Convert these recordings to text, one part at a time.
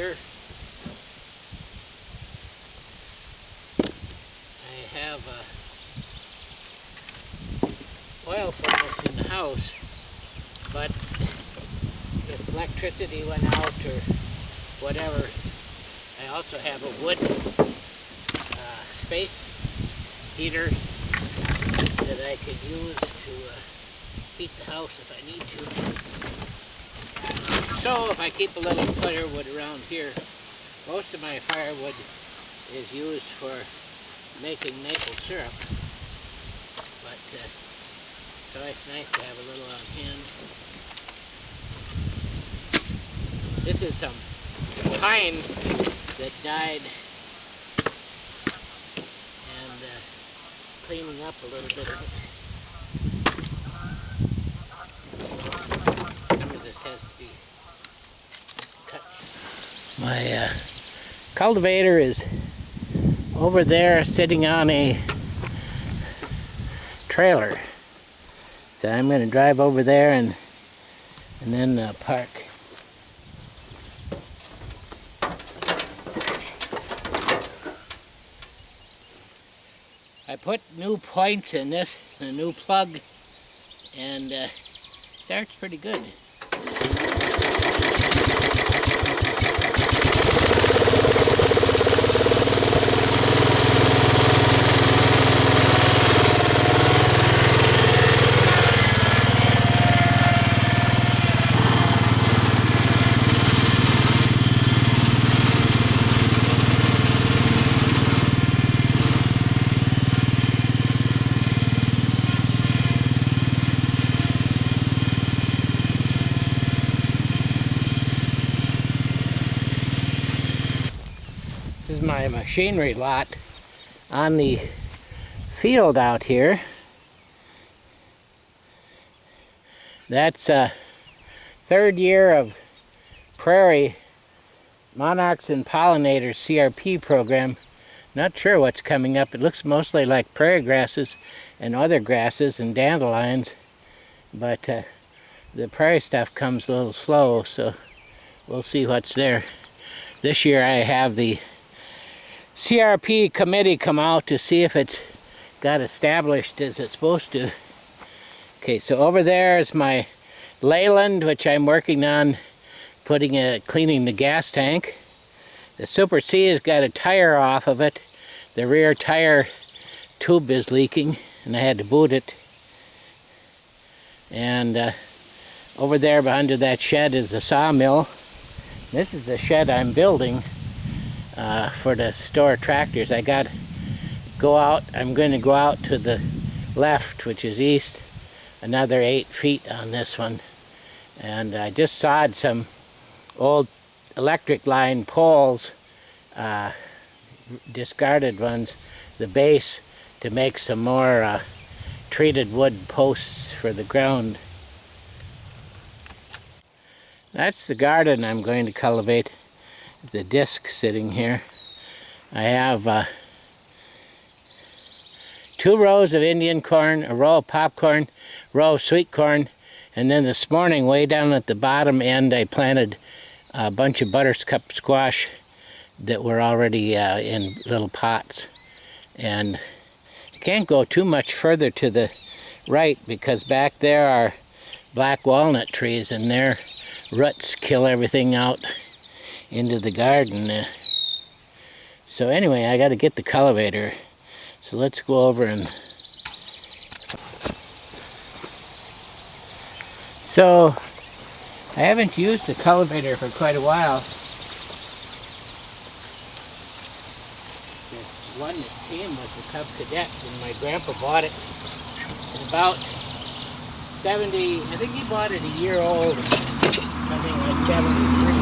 here. I have a oil furnace in the house, but if electricity went out or whatever, I also have a wood space heater that I could use to heat the house if I need to. So if I keep a little firewood around here, most of my firewood is used for making maple syrup, but it's always nice to have a little on hand. This is some pine that died, and cleaning up a little bit of it. Some of this has to be touched. My cultivator is over there sitting on a trailer. So I'm going to drive over there and then park. I put new points in this, a new plug, and starts pretty good. This is my machinery lot on the field out here. That's third year of Prairie Monarchs and Pollinators CRP program. Not sure what's coming up. It looks mostly like prairie grasses and other grasses and dandelions, but the prairie stuff comes a little slow, so we'll see what's there. This year I have the CRP committee come out to see if it's got established as it's supposed to. Okay, so over there is my Leyland, which I'm working on cleaning the gas tank. The Super C has got a tire off of it. The rear tire tube is leaking and I had to boot it. And over there under that shed is the sawmill. This is the shed I'm building for the store tractors. I'm going to go out to the left, which is east, another 8 feet on this one. And I just sawed some old electric line poles, discarded ones, the base, to make some more treated wood posts for the ground. That's the garden I'm going to cultivate. The disc sitting here. I have 2 rows of Indian corn, a row of popcorn, a row of sweet corn, and then this morning way down at the bottom end I planted a bunch of butterscup squash that were already in little pots. And I can't go too much further to the right because back there are black walnut trees and their roots kill everything out into the garden. So anyway, I got to get the cultivator. So let's go over and... So I haven't used the cultivator for quite a while. The one that came was the Cub Cadet when my grandpa bought it. It's about 70, I think he bought it a year old, something like 73.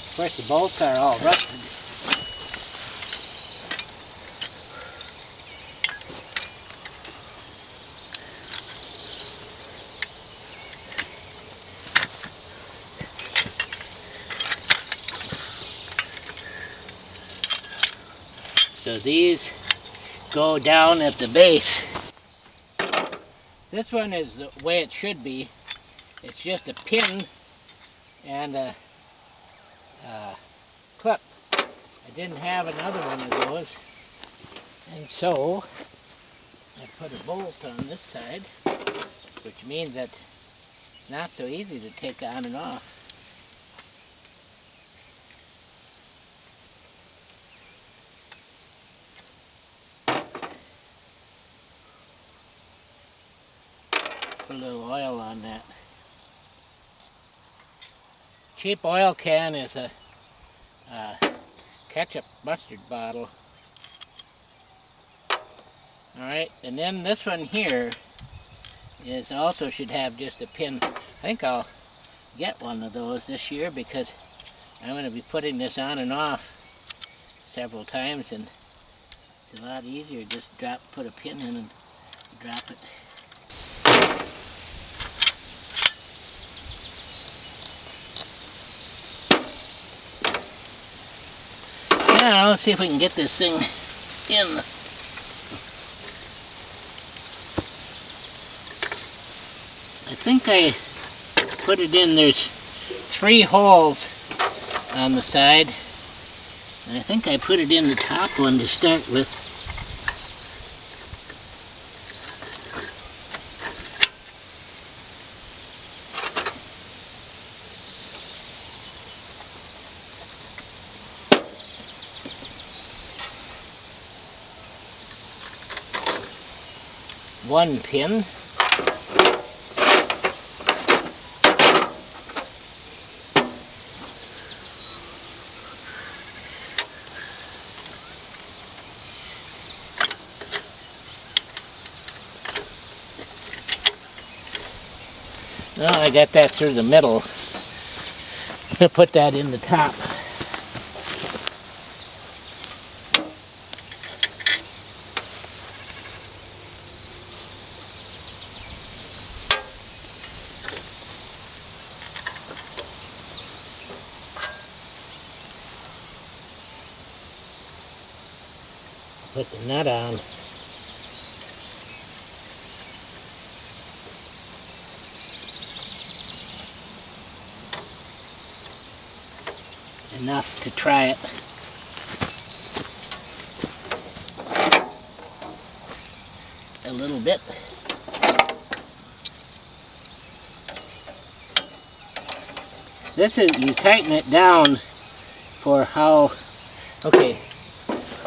Of course, the bolts are all rusted. So these go down at the base. This one is the way it should be. It's just a pin and a clip. I didn't have another one of those, and so I put a bolt on this side, which means that it's not so easy to take on and off. Put a little oil on that. Cheap oil can is a ketchup mustard bottle. Alright, and then this one here is also should have just a pin. I think I'll get one of those this year because I'm going to be putting this on and off several times, and it's a lot easier. Just put a pin in and drop it. Now let's see if we can get this thing in. I think I put it in. There's 3 holes on the side, and I think I put it in the top one to start with. One pin. Now I got that through the middle. I'm going to put that in the top. Put the nut on. Enough to try it. A little bit. This is, you tighten it down for how, okay,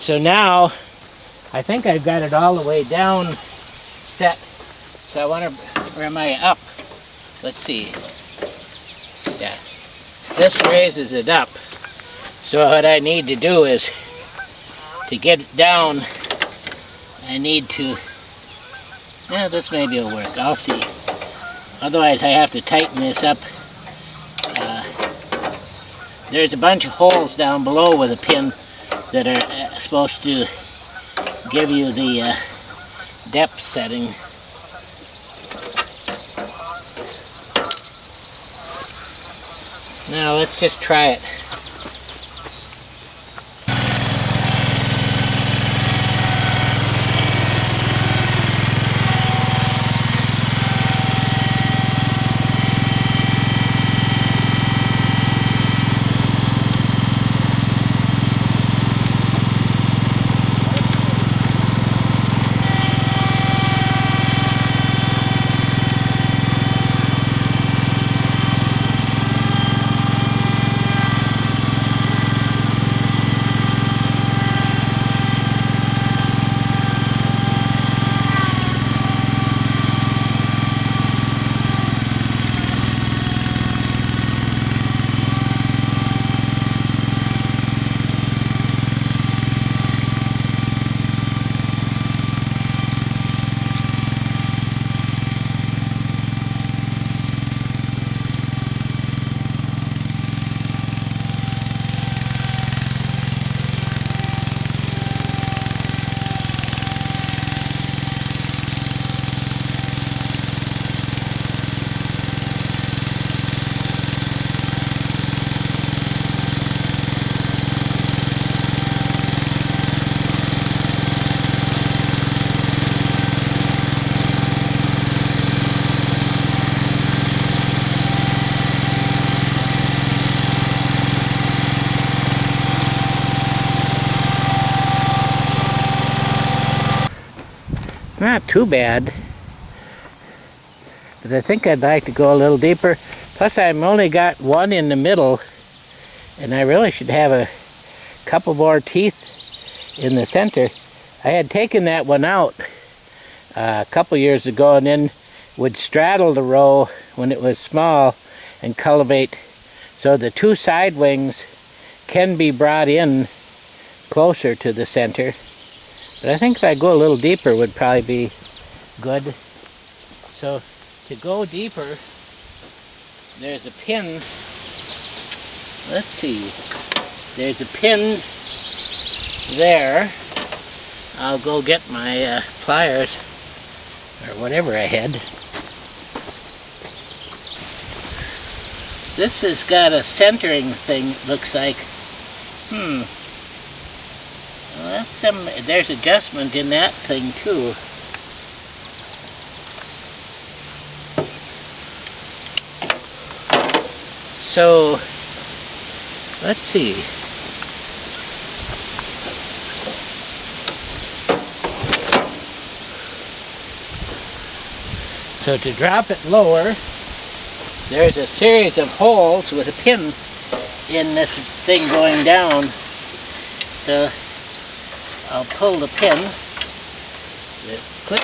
so now I think I've got it all the way down set. So I want to, where am I up? Let's see. Yeah, this raises it up. So what I need to do is, to get it down, I need to, yeah, this maybe will work, I'll see. Otherwise I have to tighten this up. There's a bunch of holes down below with a pin that are supposed to give you the depth setting. Now let's just try it. not too bad. But I think I'd like to go a little deeper. Plus I've only got one in the middle, and I really should have a couple more teeth in the center. I had taken that one out a couple years ago and then would straddle the row when it was small and cultivate. So the two side wings can be brought in closer to the center. But I think if I go a little deeper would probably be good. So to go deeper, there's a pin. Let's see. There's a pin there. I'll go get my pliers or whatever I had. This has got a centering thing, it looks like. Well, that's there's adjustment in that thing too. So, let's see. So to drop it lower, there's a series of holes with a pin in this thing going down. So I'll pull the pin, the clip.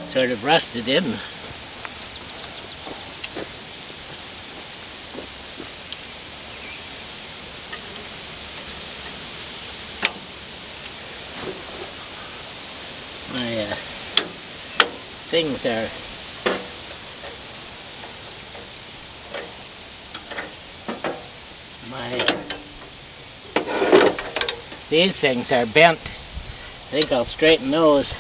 Sort of rusted in. My things are these things are bent. I think I'll straighten those.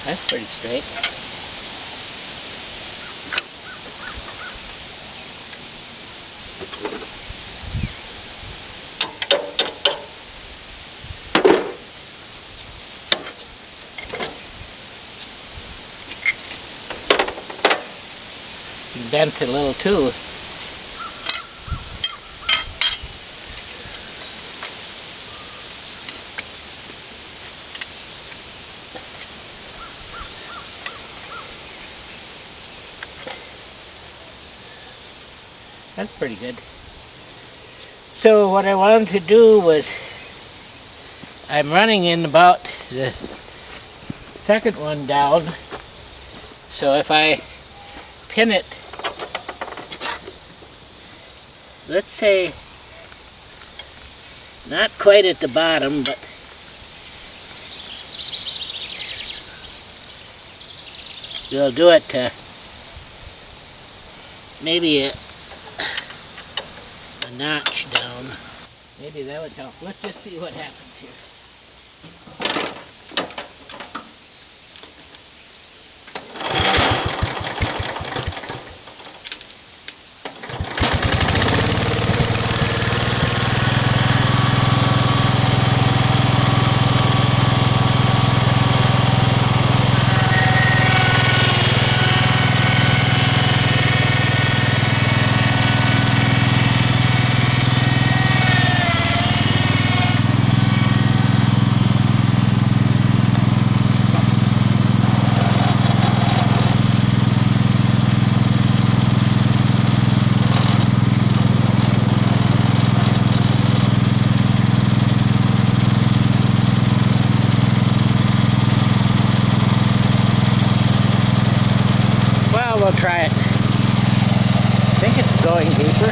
That's pretty straight. Bent a little too. That's pretty good. So what I wanted to do was, I'm running in about the second one down. So if I pin it, let's say not quite at the bottom, but we'll do it to maybe a notch down. Maybe that would help. Let's just see what happens here. We'll try it. I think it's going deeper.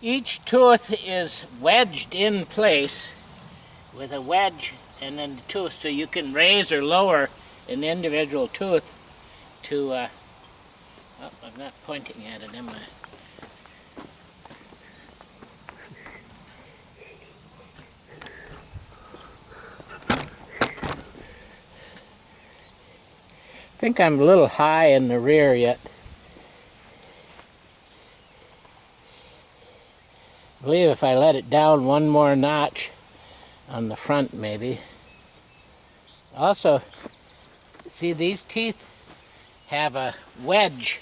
Each tooth is wedged in place with a wedge and then the tooth, so you can raise or lower an individual tooth to, oh, I'm not pointing at it, am I? I think I'm a little high in the rear yet. I believe if I let it down one more notch on the front maybe. Also, see, these teeth have a wedge,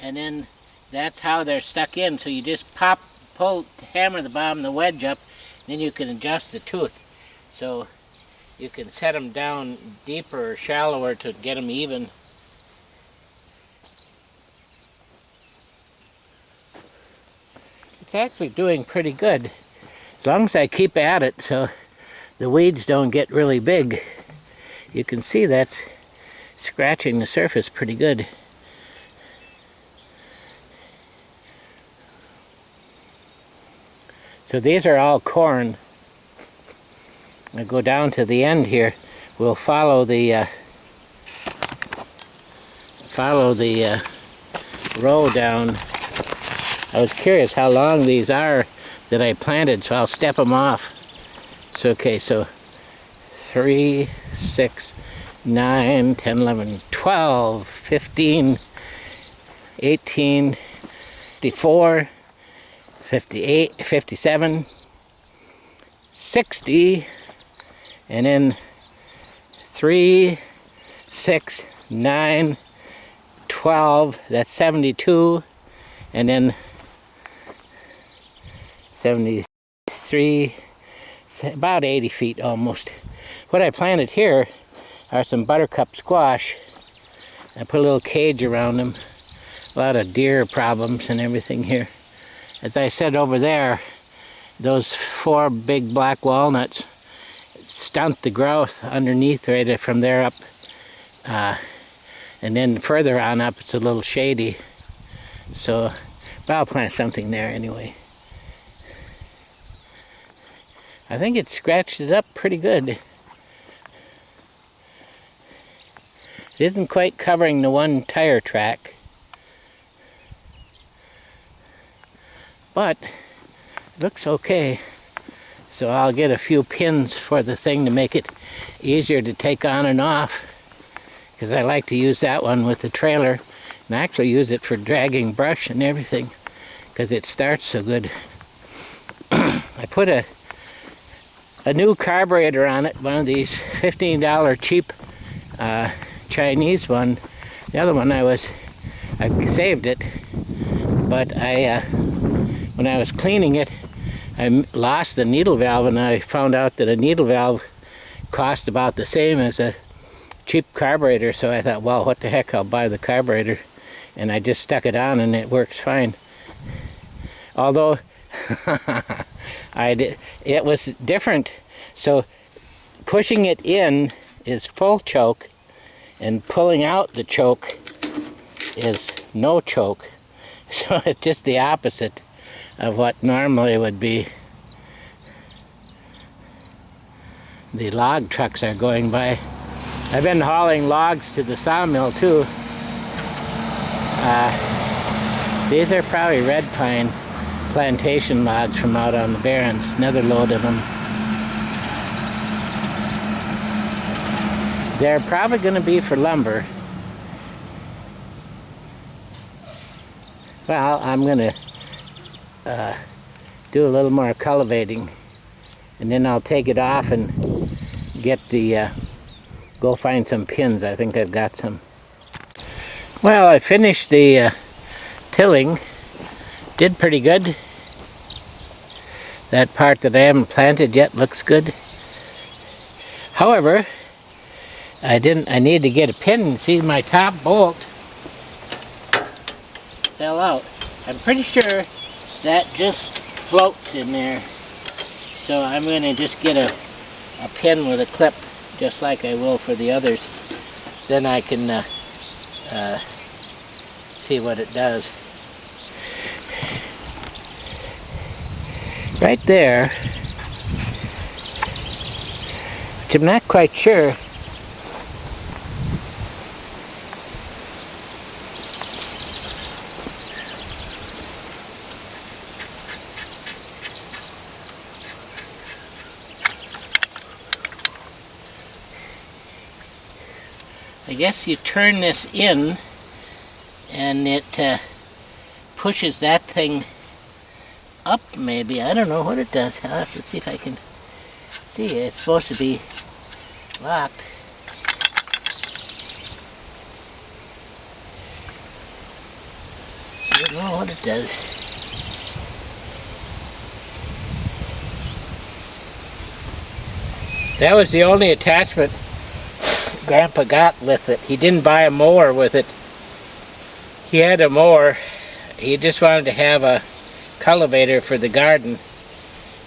and then that's how they're stuck in. So you just hammer the bottom of the wedge up, and then you can adjust the tooth. So you can set them down deeper or shallower to get them even. It's actually doing pretty good, as long as I keep at it so the weeds don't get really big. You can see that's scratching the surface pretty good. So these are all corn. I go down to the end here. We'll follow the row down. I was curious how long these are that I planted, so I'll step them off. It's okay, so 3, 6, 9, 10, 11, 12, 15, 18, 54, 58, 57, 60, and then 3, 6, 9, 12, that's 72, and then 73, about 80 feet almost. What I planted here are some buttercup squash. I put a little cage around them. A lot of deer problems and everything here. As I said over there, those 4 big black walnuts stunt the growth underneath right from there up. And then further on up it's a little shady. So, but I'll plant something there anyway. I think it scratched it up pretty good. It isn't quite covering the one tire track, but it looks okay. So I'll get a few pins for the thing to make it easier to take on and off, because I like to use that one with the trailer and actually use it for dragging brush and everything because it starts so good. I put a new carburetor on it, one of these $15 cheap Chinese one. The other one I saved it, but when I was cleaning it, I lost the needle valve, and I found out that a needle valve cost about the same as a cheap carburetor. So I thought, well, what the heck, I'll buy the carburetor, and I just stuck it on and it works fine. Although it was different. So pushing it in is full choke, and pulling out the choke is no choke. So it's just the opposite of what normally would be. The log trucks are going by. I've been hauling logs to the sawmill too. These are probably red pine plantation logs from out on the barrens. Another load of them. They're probably going to be for lumber. Well, I'm going to do a little more cultivating, and then I'll take it off and get the go find some pins. I think I've got some. Well, I finished the tilling. Did pretty good. That part that I haven't planted yet looks good. However, I need to get a pin. See, my top bolt fell out. I'm pretty sure that just floats in there. So I'm going to just get a pin with a clip, just like I will for the others. Then I can see what it does. right there, which I'm not quite sure. I guess you turn this in and it pushes that thing up, maybe. I don't know what it does. I'll have to see if I can see it. It's supposed to be locked. I don't know what it does. That was the only attachment Grandpa got with it. He didn't buy a mower with it. He had a mower. He just wanted to have a cultivator for the garden.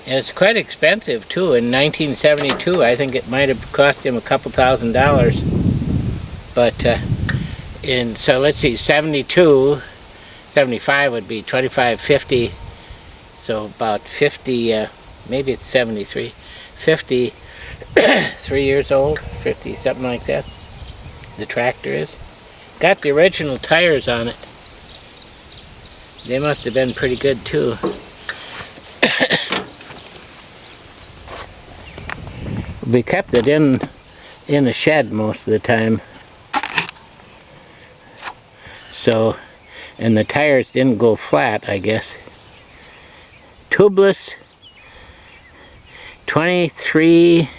And it's quite expensive too. In 1972, I think it might have cost him a couple $1,000. But so let's see, 72, 75 would be 25, 50. So about 50, maybe it's 73, 50. 3 years old, 50, something like that. The tractor is. Got the original tires on it. They must have been pretty good too. We kept it in the shed most of the time. So, and the tires didn't go flat, I guess. Tubeless 23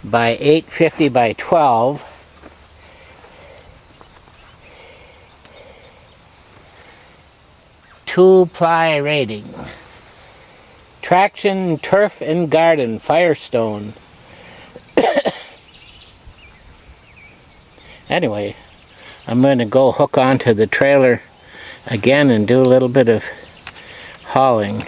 by 850 by 12. Tool ply rating. Traction, turf and garden, Firestone. Anyway, I'm going to go hook onto the trailer again and do a little bit of hauling.